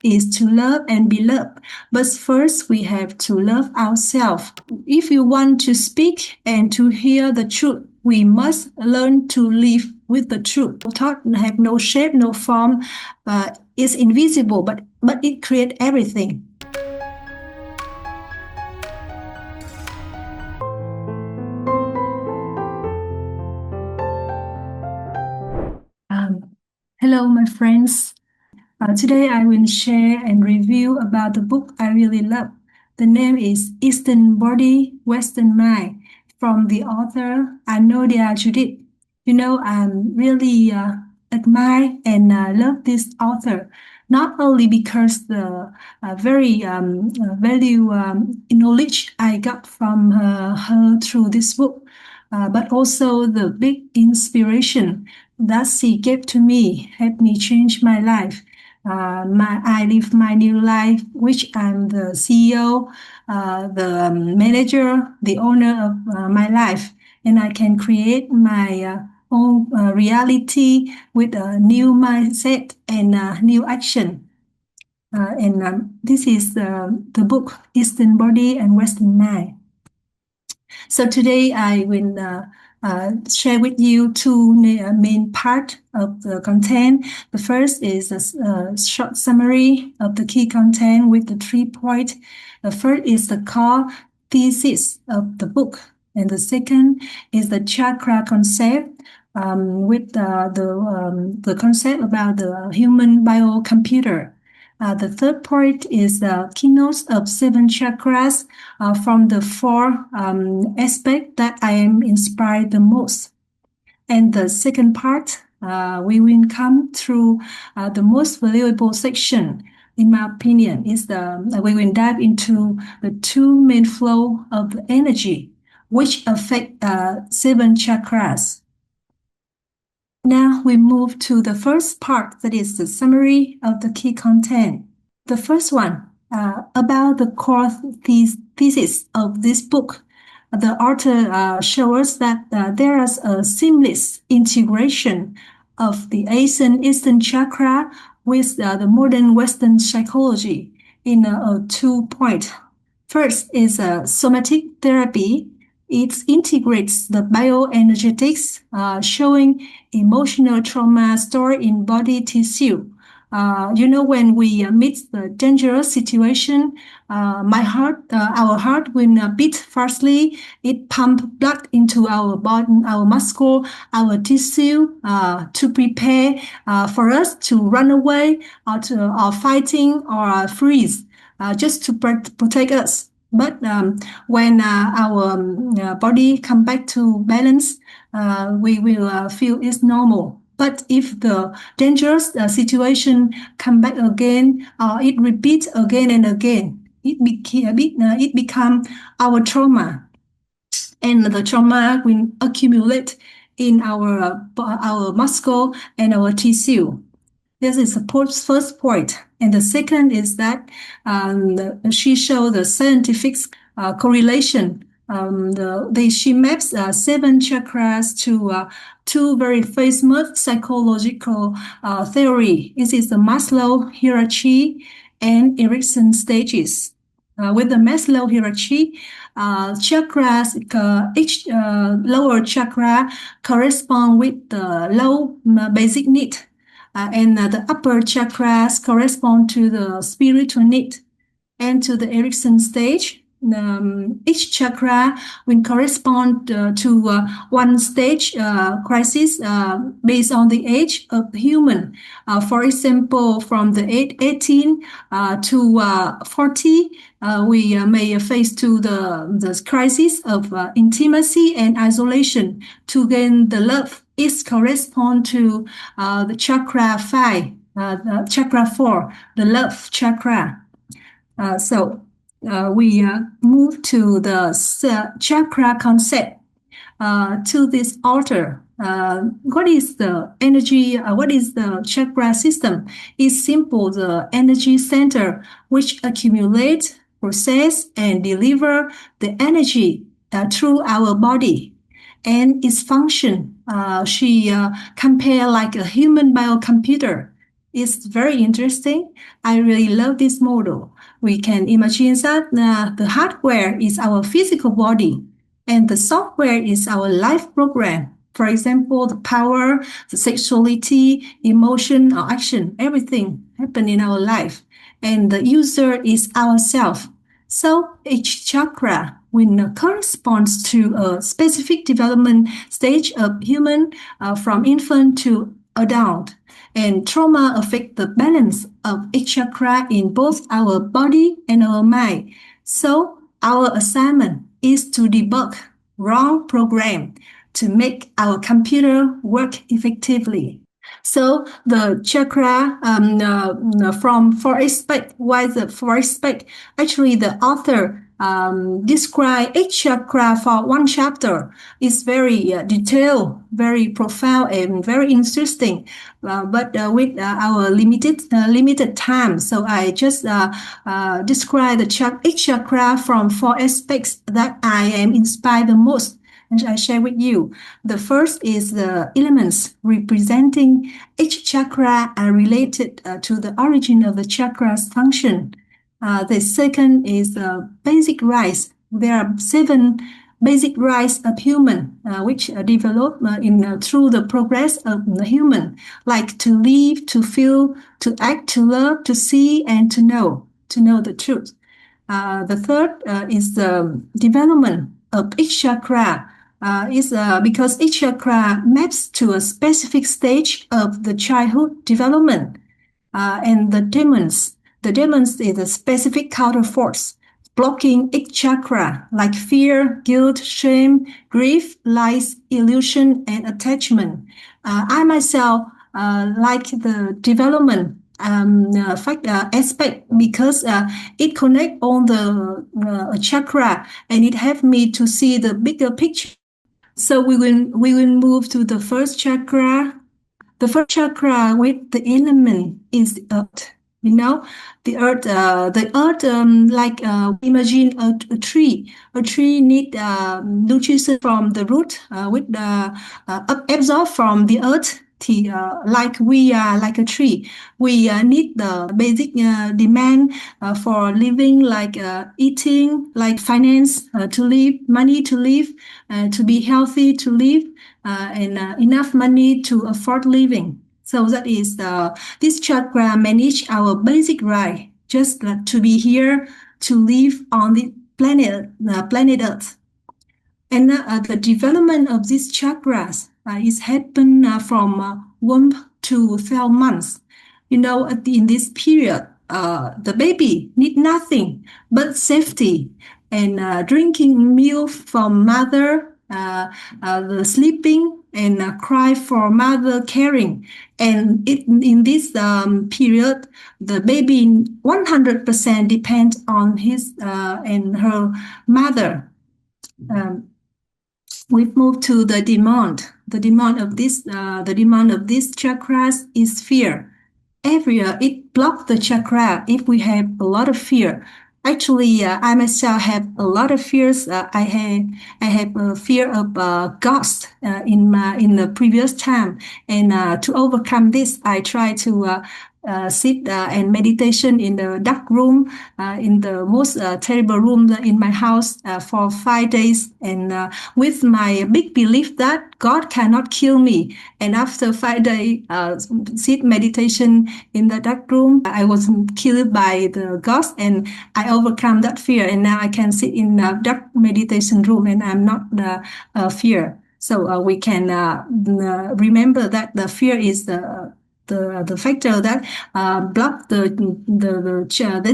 is to love and be loved. But first, we have to love ourselves. If you want to speak and to hear the truth, we must learn to live with the truth. Thought have no shape, no form, is invisible, but it creates everything. Hello, my friends. Today I will share and review about the book I really love. The name is Eastern Body, Western Mind, from the author Anodea Judith. You know, I really admire and love this author, not only because the very value knowledge I got from her through this book, but also the big inspiration that she gave to me, helped me change my life. I live my new life, which I'm the CEO, the manager, the owner of my life, and I can create my own reality with a new mindset and new action. This is the book Eastern Body and Western Mind. So today I will share with you two main parts of the content. The first is a short summary of the key content with the 3 points. The first is the core thesis of the book, and the second is the chakra concept with the concept about the human biocomputer. The third point is the keynotes of 7 chakras from the 4 aspects that I am inspired the most. And the second part, we will come through the most valuable section, in my opinion, is we will dive into the 2 main flow of the energy, which affect 7 chakras. Now we move to the first part, that is the summary of the key content. The first one, about the core thesis of this book. The author shows that there is a seamless integration of the Asian Eastern chakra with the modern Western psychology in 2 points. First is somatic therapy. It integrates the bioenergetics, showing emotional trauma stored in body tissue. When we meet the dangerous situation, our heart will beat fastly. It pumps blood into our body, our muscle, our tissue to prepare for us to run away or fighting or freeze, just to protect us. But when our body come back to balance, we will feel it's normal. But if the dangerous situation come back again, it repeats again and again, it become our trauma, and the trauma will accumulate in our muscle and our tissue. This is the first point. And the second is that she showed the scientific correlation. She maps 7 chakras to 2 very famous psychological theory. This is the Maslow hierarchy and Erikson stages. With the Maslow hierarchy, chakras, each lower chakra correspond with the low basic need. And the upper chakras correspond to the spiritual need. And to the Erikson stage, each chakra will correspond to one stage crisis based on the age of the human. For example, from the age 18 to 40, we may face to the crisis of intimacy and isolation. To gain the love, it corresponds to the chakra 5, chakra 4, the love chakra. We move to the chakra concept to this author. What is the energy? What is the chakra system? It's simple, the energy center which accumulate, process, and deliver the energy through our body. And its function, she compare like a human biocomputer. is very interesting. I really love this model. We can imagine that the hardware is our physical body and the software is our life program. For example, the power, the sexuality, emotion, or action, everything happen in our life. And the user is ourself. So each chakra will corresponds to a specific development stage of human from infant to adult. And trauma affect the balance of each chakra in both our body and our mind. So our assignment is to debug wrong program to make our computer work effectively. So the chakra from four aspect, why the four aspect? Actually, the author describe each chakra for one chapter. It's very detailed, very profound, and very interesting. But with our limited time, so I just describe each chakra from four aspects that I am inspired the most. And I share with you. The first is the elements representing each chakra are related to the origin of the chakra's function. The second is basic rights. There are 7 basic rights of human, which develop through the progress of the human, like to live, to feel, to act, to love, to see, and to know the truth. The third is the development of each chakra. Is because each chakra maps to a specific stage of the childhood development. And the demons. The demons is a specific counter force blocking each chakra, like fear, guilt, shame, grief, lies, illusion, and attachment. I myself like the development aspect because it connects all the chakra and it helps me to see the bigger picture. So we will move to the first chakra. The first chakra with the element is the earth. The earth, like imagine a tree. A tree need nutrition from the root, with absorbed from the earth. Like we are like a tree, we need the basic demand for living, like eating, like finance to live, money to live, to be healthy to live, and enough money to afford living. So that is this chakra manage our basic right, just to be here, to live on the planet Earth. And the development of these chakras is happen from 1 to 12 months. In this period, the baby need nothing but safety and drinking milk from mother, the sleeping and cry for mother caring. And in this period, the baby 100% depends on his and her mother. We've moved to the demand. The demand of these chakras is fear. It blocks the chakra if we have a lot of fear. Actually, I myself have a lot of fears. I have a fear of ghosts in the previous time, and to overcome this, I try to sit and meditation in the dark room, in the most terrible room in my house for 5 days, and with my big belief that God cannot kill me. And after 5 days sit meditation in the dark room, I was killed by the ghost, and I overcome that fear. And now I can sit in the dark meditation room, and I'm not fear. So we can remember that the fear is the factor that block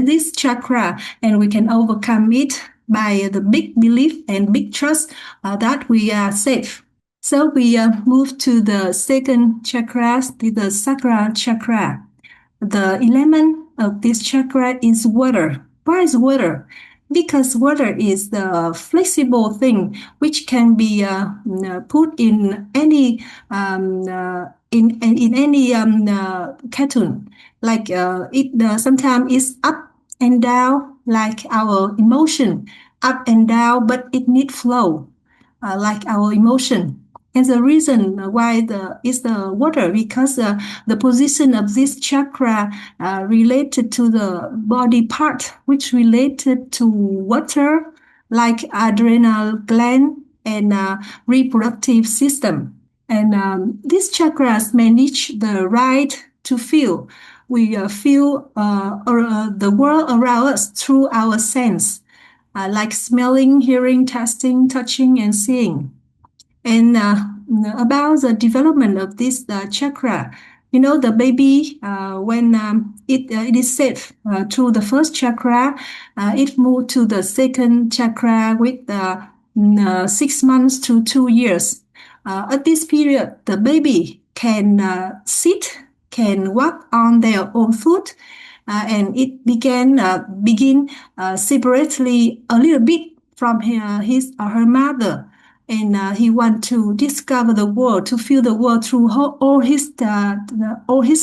this chakra, and we can overcome it by the big belief and big trust that we are safe. So we move to the second chakra, the sacral chakra. The element of this chakra is water. Why is water? Because water is the flexible thing which can be put in any in any cartoon. Like it sometimes is up and down, like our emotion, up and down, but it need flow, like our emotion. And the reason why is the water, because the position of this chakra related to the body part, which related to water, like adrenal gland and reproductive system. And these chakras manage the right to feel. We feel the world around us through our sense, like smelling, hearing, tasting, touching, and seeing. And about the development of this chakra, the baby, when it is safe through the first chakra, it moved to the second chakra with 6 months to 2 years. At this period, the baby can sit, can walk on their own foot, and it begin separately a little bit from his or her mother. And he want to discover the world, to feel the world through all his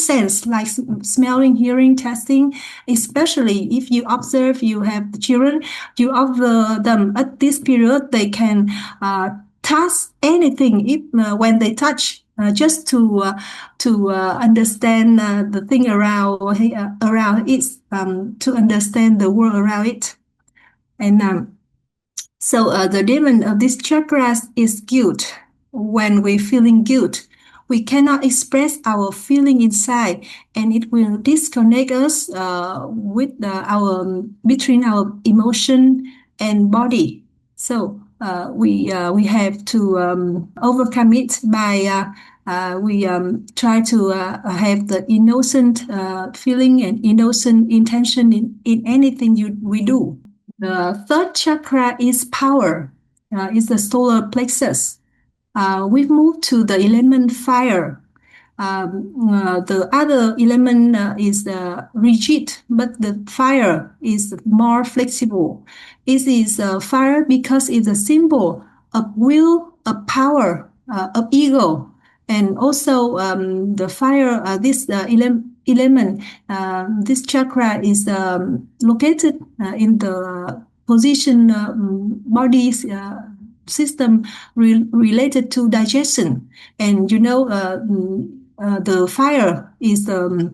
sense, like smelling, hearing, tasting. Especially if you observe, you have children, you observe them at this period, they can touch anything if, when they touch. Just to understand the thing around it, to understand the world around it. And so the demon of these chakras is guilt. When we're feeling guilt, we cannot express our feeling inside, and it will disconnect us with between our emotion and body. So we have to overcome it by we try to have the innocent feeling and innocent intention in anything we do. The third chakra is power, is the solar plexus. We've moved to the element fire. The other element is rigid, but the fire is more flexible. It is fire because it's a symbol of will, of power, of ego. And also the fire, this element, this chakra is located in the position body system related to digestion. And the fire is the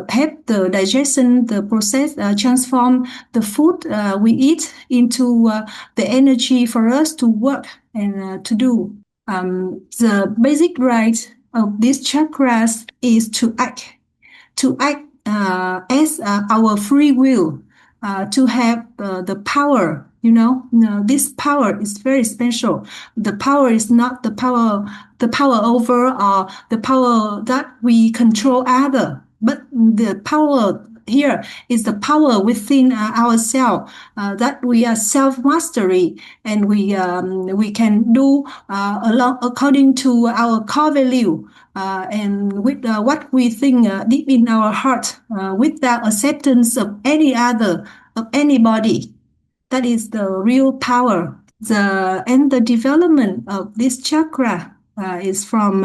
help the digestion, the process, transform the food we eat into the energy for us to work and to do. The basic right of these chakras is to act as our free will, to have the power. This power is very special. The power is not the power over or the power that we control other, but the power here is the power within ourselves, that we are self-mastery, and we can do according to our core value, and with what we think deep in our heart, without acceptance of any other, of anybody. That is the real power. The development of this chakra is from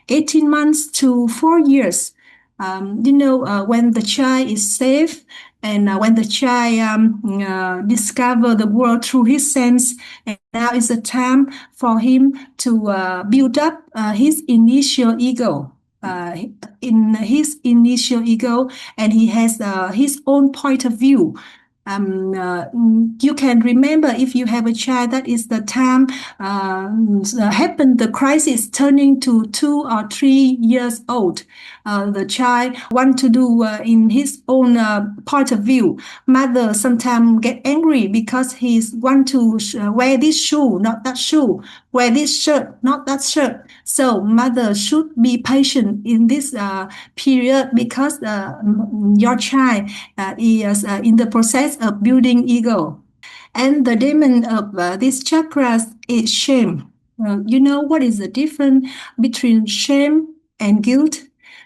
18 months to 4 years. When the child is safe, and when the child discover the world through his sense, and now is the time for him to build up his initial ego. In his initial ego, and he has his own point of view. You can remember, if you have a child, that is the time happen the crisis turning to 2 or 3 years old. The child want to do in his own point of view. Mother sometimes get angry because he want to wear this shoe, not that shoe, wear this shirt, not that shirt. So mother should be patient in this period, because your child is in the process of building ego. And the demon of these chakras is shame. What is the difference between shame and guilt?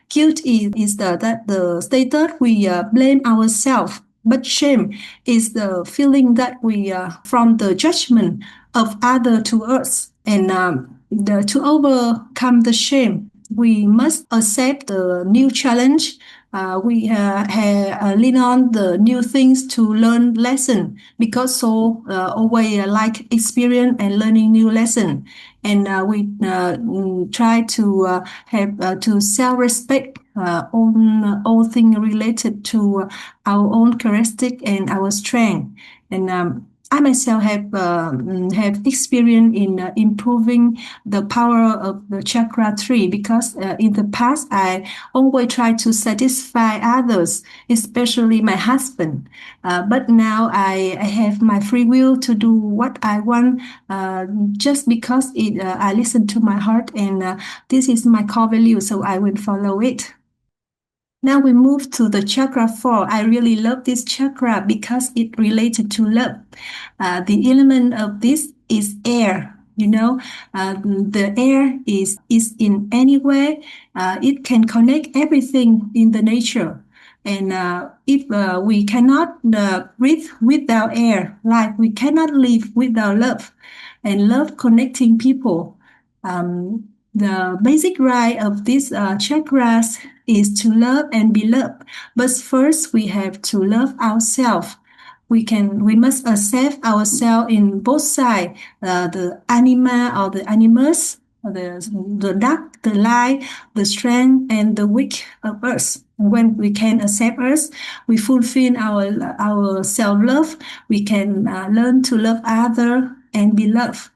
Guilt is the state that we blame ourselves, but shame is the feeling that we from the judgment of other to us. And to overcome the shame, we must accept the new challenge. We lean on the new things to learn lesson, because so always like experience and learning new lesson. and we try to have to self-respect all things related to our own characteristic and our strength. And I myself have experience in improving the power of the chakra tree, because in the past I always try to satisfy others, especially my husband. But now I have my free will to do what I want, just because I listen to my heart, and this is my core value, so I will follow it. Now we move to the chakra 4. I really love this chakra because it related to love. The element of this is air. The air is in any way. It can connect everything in the nature. And if we cannot breathe without air, like we cannot live without love, and love connecting people. The basic right of these chakras is to love and be loved. But first, we have to love ourselves. We must accept ourselves in both sides, the anima or the animus, the dark, the light, the strength, and the weak of us. When we can accept us, we fulfill our self-love. We can learn to love others and be loved.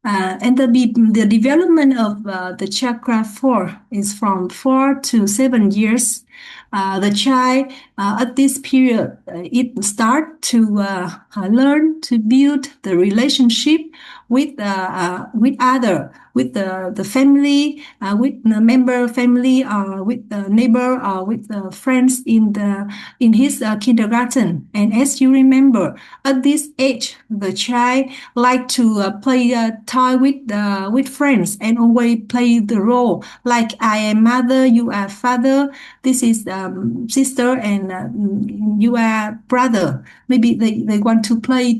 And the development of the chakra 4 is from 4 to 7 years. The child at this period, it start to learn to build the relationship with other, with the family, with the member family, or with the neighbor, or with the friends in his kindergarten. And as you remember, at this age, the child like to play toy with friends, and always play the role like I am mother, you are father, this is sister, and you are brother. Maybe they want to play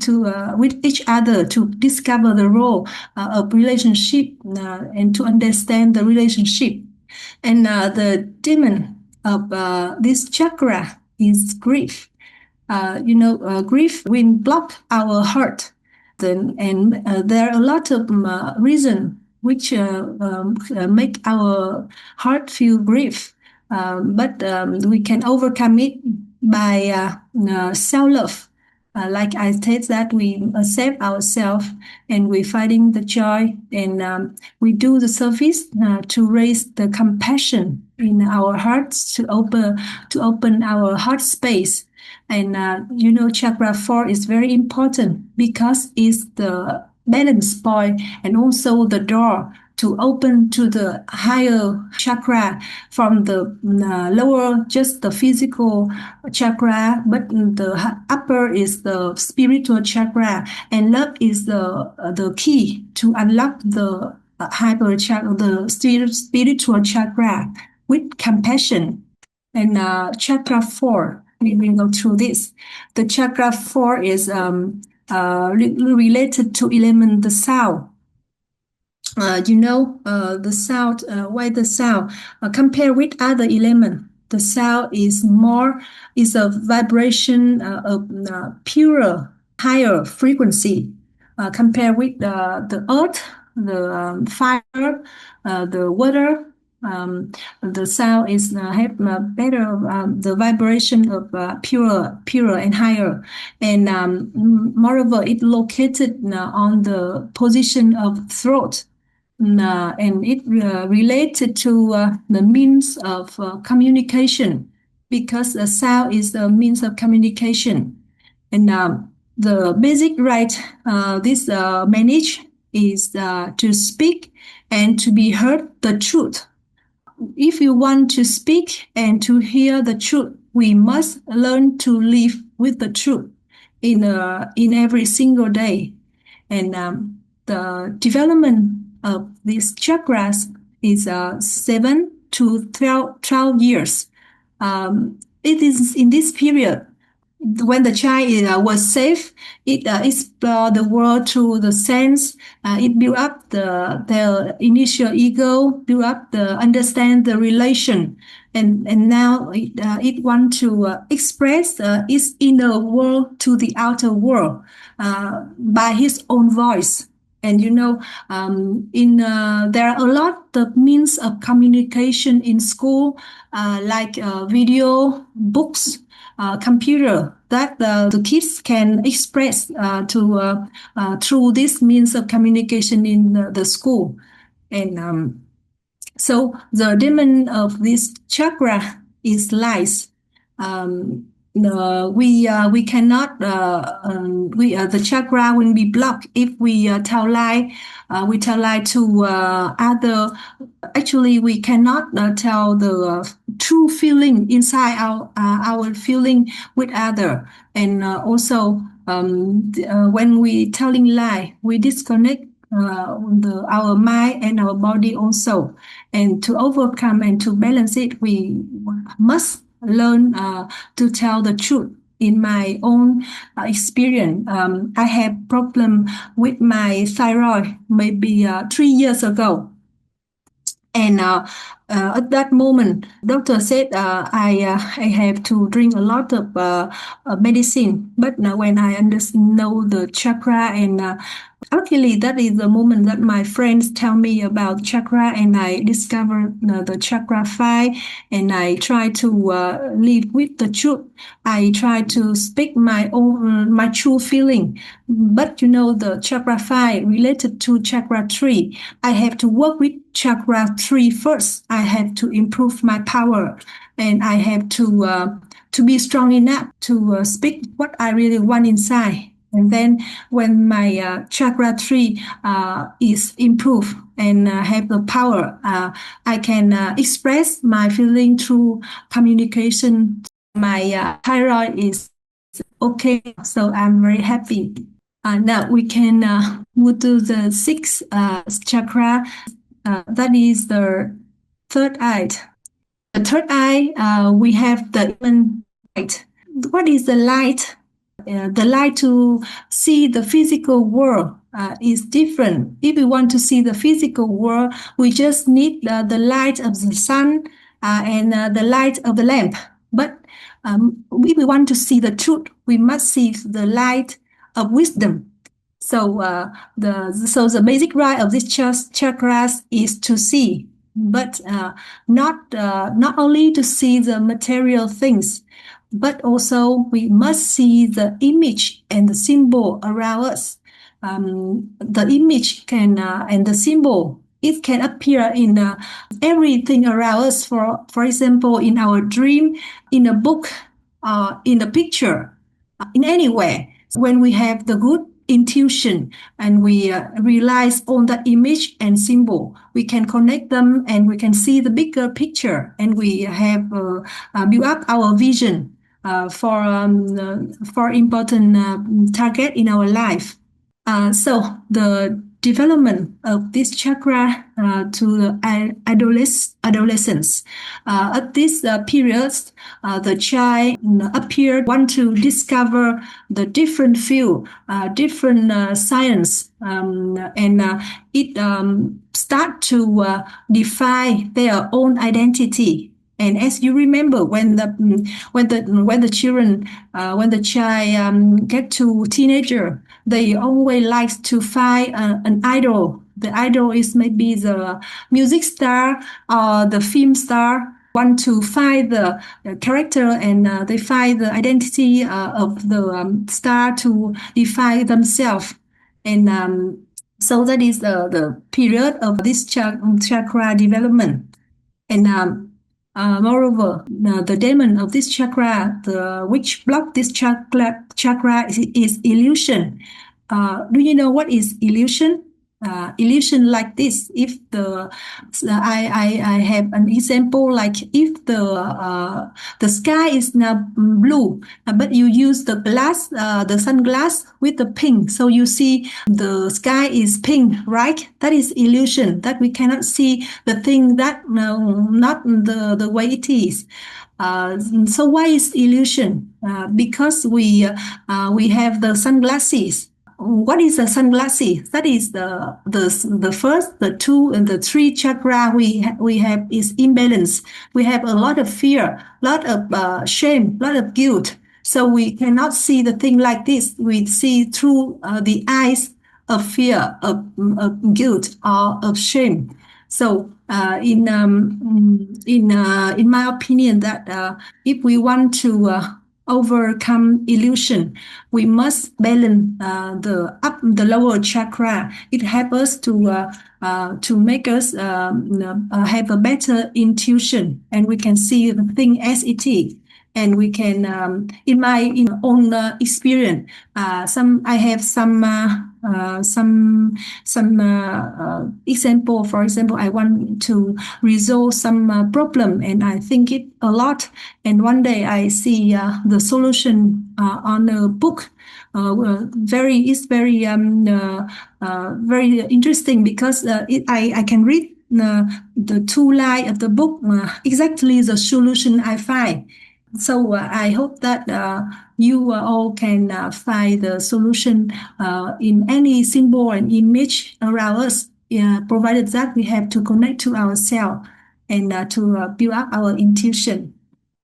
with each other to discover the role of relationship, and to understand the relationship. And the demon of this chakra is grief. Grief will block our heart. And there are a lot of reasons which make our heart feel grief. But we can overcome it by self-love. Like I said, that we accept ourselves, and we finding the joy, and we do the service to raise the compassion in our hearts, to open our heart space. And chakra 4 is very important because it's the balance point and also the door to open to the higher chakra from the lower, just the physical chakra, but the upper is the spiritual chakra, and love is the key to unlock the higher chakra, the spiritual chakra, with compassion. And chakra 4, we will go through this. The chakra 4 is related to element the sound. The sound, why the sound? Compared with other element, the sound is a vibration of purer, higher frequency. Compared with the earth, the fire, the water, the sound is have better the vibration of purer and higher, and moreover, it located on the position of throat. And it related to the means of communication, because the sound is the means of communication. And the basic right this manage is to speak and to be heard the truth. If you want to speak and to hear the truth, we must learn to live with the truth in every single day. And the development of these chakras is 7 to 12 years. It is in this period when the child was safe, it explored the world through the sense. It built up their initial ego, built up understand the relation, and now it wants to express its inner world to the outer world by his own voice. And there are a lot of means of communication in school, like video, books, computer, that the kids can express through this means of communication in the school. And so the demon of this chakra is lies. We cannot the chakra will be blocked if we tell lie. We tell lie to other. Actually, we cannot tell the true feeling inside our feeling with other. And also, when we telling lie, we disconnect our mind and our body also. And to overcome and to balance it, we must learn to tell the truth. In my own experience, I have problem with my thyroid maybe 3 years ago. And at that moment, doctor said I have to drink a lot of medicine. But when I know the chakra, and luckily that is the moment that my friends tell me about chakra, and I discovered the chakra 5, and I try to live with the truth. I try to speak my true feeling. But the chakra 5 related to chakra 3. I have to work with chakra 3 first. I have to improve my power, and I have to be strong enough to speak what I really want inside. And then when my chakra 3 is improved and have the power, I can express my feeling through communication. My thyroid is okay, so I'm very happy. Now we can move to the sixth chakra. That is the third eye. The third eye, we have the light. What is the light? The light to see the physical world is different. If we want to see the physical world, we just need the light of the sun and the light of the lamp. But if we want to see the truth, we must see the light of wisdom. So the basic right of these chakras is to see, but not only to see the material things, but also we must see the image and the symbol around us. The image can and the symbol, it can appear in everything around us. For example, in our dream, in a book, in a picture, in anywhere. When we have the good intuition and we realize on that image and symbol, we can connect them and we can see the bigger picture, and we have built up our vision for important target in our life. So the development of this chakra to the adolescence. At this period, the child appeared want to discover the different field, different science, and it start to define their own identity. And as you remember, when the children, when the child get to teenager, they always like to find an idol. The idol is maybe the music star or the film star. Want to find the character, and they find the identity of the star to define themselves. And so that is the period of this chakra development. And moreover, the demon of this chakra, which block this chakra is illusion. Do you know what is illusion? Illusion like this. If I have an example, like if the sky is now blue, but you use the glass, the sunglass with the pink, so you see the sky is pink, right? That is illusion. That we cannot see the thing that not the way it is. So why is illusion? Because we have the sunglasses. What is the sunglasses? That is the first, the 2, and the 3 chakra we have is imbalance. We have a lot of fear, lot of shame, lot of guilt. So we cannot see the thing like this. We see through the eyes of fear, of guilt, or of shame. So, in my opinion, that if we want to overcome illusion, we must balance the lower chakra. It helps us to make us have a better intuition, and we can see the thing as it is. And we can, in my own experience, some I have some example. For example, I want to resolve some problem, and I think it a lot. And one day I see the solution on a book. It's very interesting because I can read the two lines of the book, exactly the solution I find. So I hope that you all can find the solution in any symbol and image around us, provided that we have to connect to ourselves and to build up our intuition.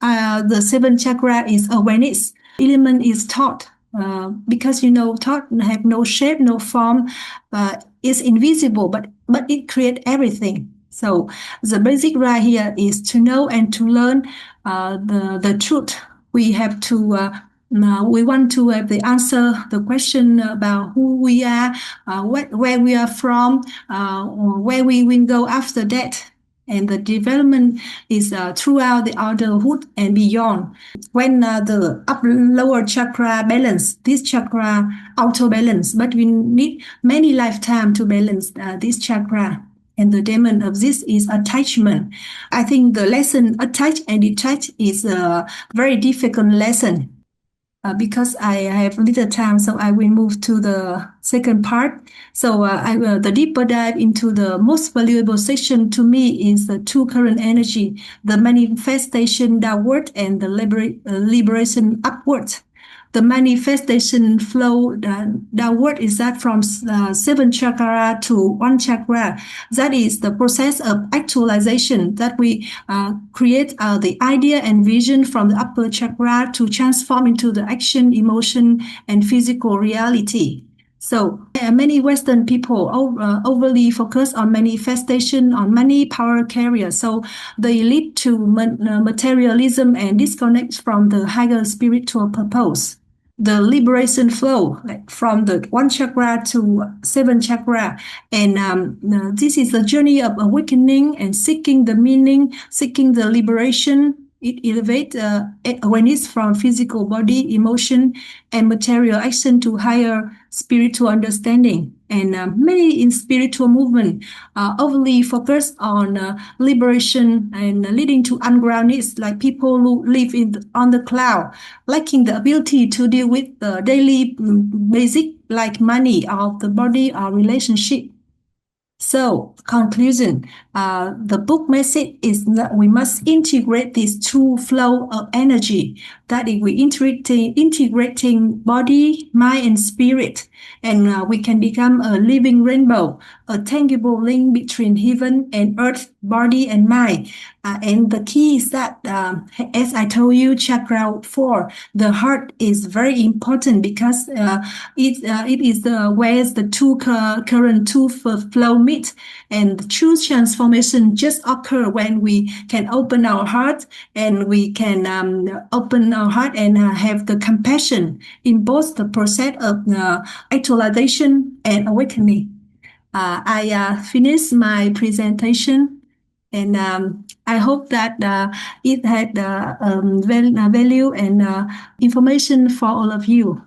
The seventh chakra is awareness. Element is thought, because thought have no shape, no form, it's invisible, but it creates everything. So the basic right here is to know and to learn the truth. We have to. We want to have the answer the question about who we are, where we are from, where we will go after that. And the development is throughout the adulthood and beyond. When the lower chakra balance, this chakra auto balance, but we need many lifetime to balance this chakra. And the demon of this is attachment. I think the lesson attach and detach is a very difficult lesson. Because I have little time, so I will move to the second part. So the deeper dive into the most valuable section to me is the two current energy, the manifestation downward and the liberation upward. The manifestation flow downward is that from seven chakra to one chakra. That is the process of actualization that we create the idea and vision from the upper chakra to transform into the action, emotion, and physical reality. So many Western people overly focus on manifestation, on money, power, career. So they lead to materialism and disconnect from the higher spiritual purpose. The liberation flow, like from the one chakra to seven chakra, and this is the journey of awakening and seeking the meaning, seeking the liberation. It elevates awareness from physical body, emotion, and material action to higher spiritual understanding. And many in spiritual movement overly focus on liberation and leading to ungroundedness, like people who live on the cloud, lacking the ability to deal with the daily basic like money or the body or relationship. So, conclusion, the book message is that we must integrate these two flow of energy, that is, we integrating body, mind, and spirit, and we can become a living rainbow, a tangible link between heaven and earth, body and mind. And the key is that, as I told you, chakra 4, the heart is very important because it is where the two current two flow meet, and the true transformation just occur when we can open our heart, and we can open our heart and have the compassion in both the process of actualization and awakening. I finished my presentation, and I hope that it had value and information for all of you.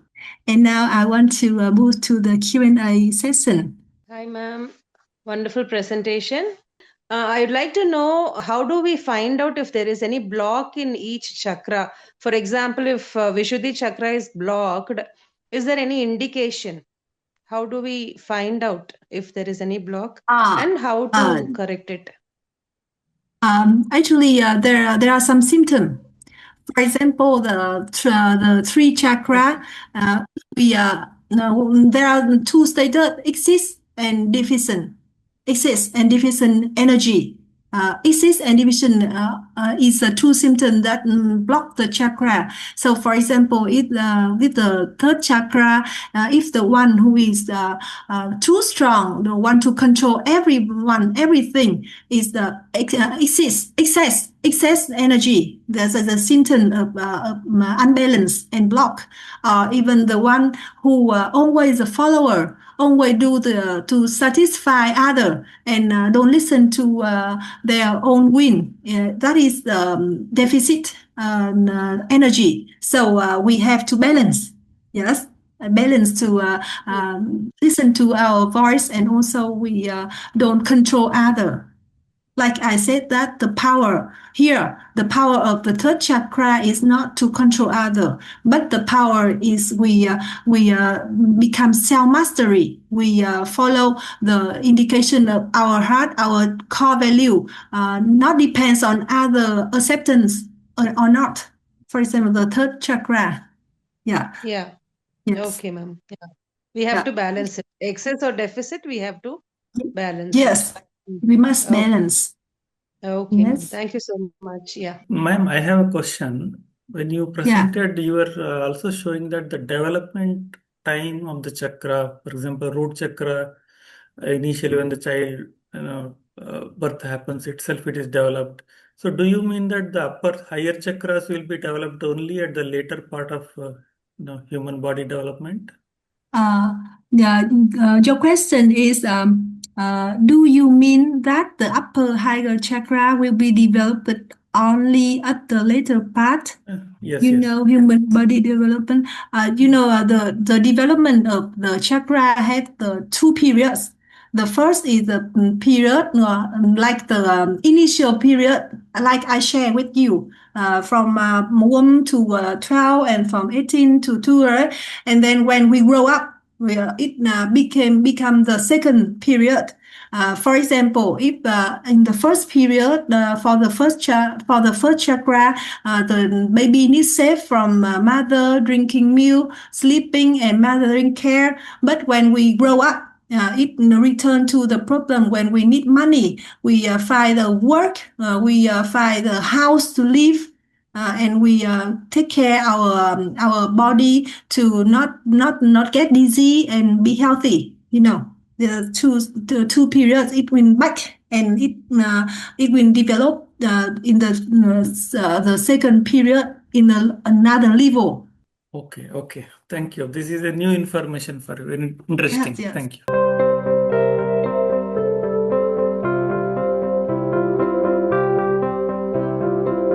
And now I want to move to the Q&A session. Hi, ma'am. Wonderful presentation. I'd like to know, how do we find out if there is any block in each chakra? For example, if Vishuddhi chakra is blocked, is there any indication? How do we find out if there is any block and how to correct it? Actually, there are some symptoms. For example, the three chakra, there are two states: exist and deficient energy. excess and division is a true symptom that block the chakra. So, for example, with the third chakra, if the one who is too strong, the one to control everything, is the excess energy. That's the symptom of unbalance and block. Even the one who always a follower, always do to satisfy other and don't listen to their own will. That is deficit energy. So we have to balance. Yes, a balance to listen to our voice, and also we don't control other. Like I said, that the power of the third chakra is not to control other, but the power is we become self mastery. We follow the indication of our heart, our core value, not depends on other acceptance or not. For example, the third chakra. Yeah. Yeah. Yes. Okay, ma'am. Yeah. We have to balance it. Excess or deficit, we have to balance. Yes, we must Okay. balance. Okay, ma'am. Yes. Thank you so much. Yeah. Ma'am, I have a question. When you presented, you were also showing that the development time of the chakra, for example, root chakra, initially when the child birth happens itself, it is developed. So do you mean that the higher chakras will be developed only at the later part of human body development? Your question is, do you mean that the upper higher chakra will be developed only at the later part? Yes, human body development. The development of the chakra has the two periods. The first is the period like the initial period, like I share with you, from 1 to 12, and from 18 to 2. And then when we grow up, it become the second period. For example, if in the first period, for the first chakra, the baby needs safe from mother, drinking milk, sleeping, and mothering care. But when we grow up, it return to the problem when we need money. We find a work, we find a house to live, and we take care our body to not get dizzy and be healthy. The two periods, it will back, and it will develop in the second period in another level. Okay. Thank you. This is a new information for you. Very interesting. Yes. Thank you.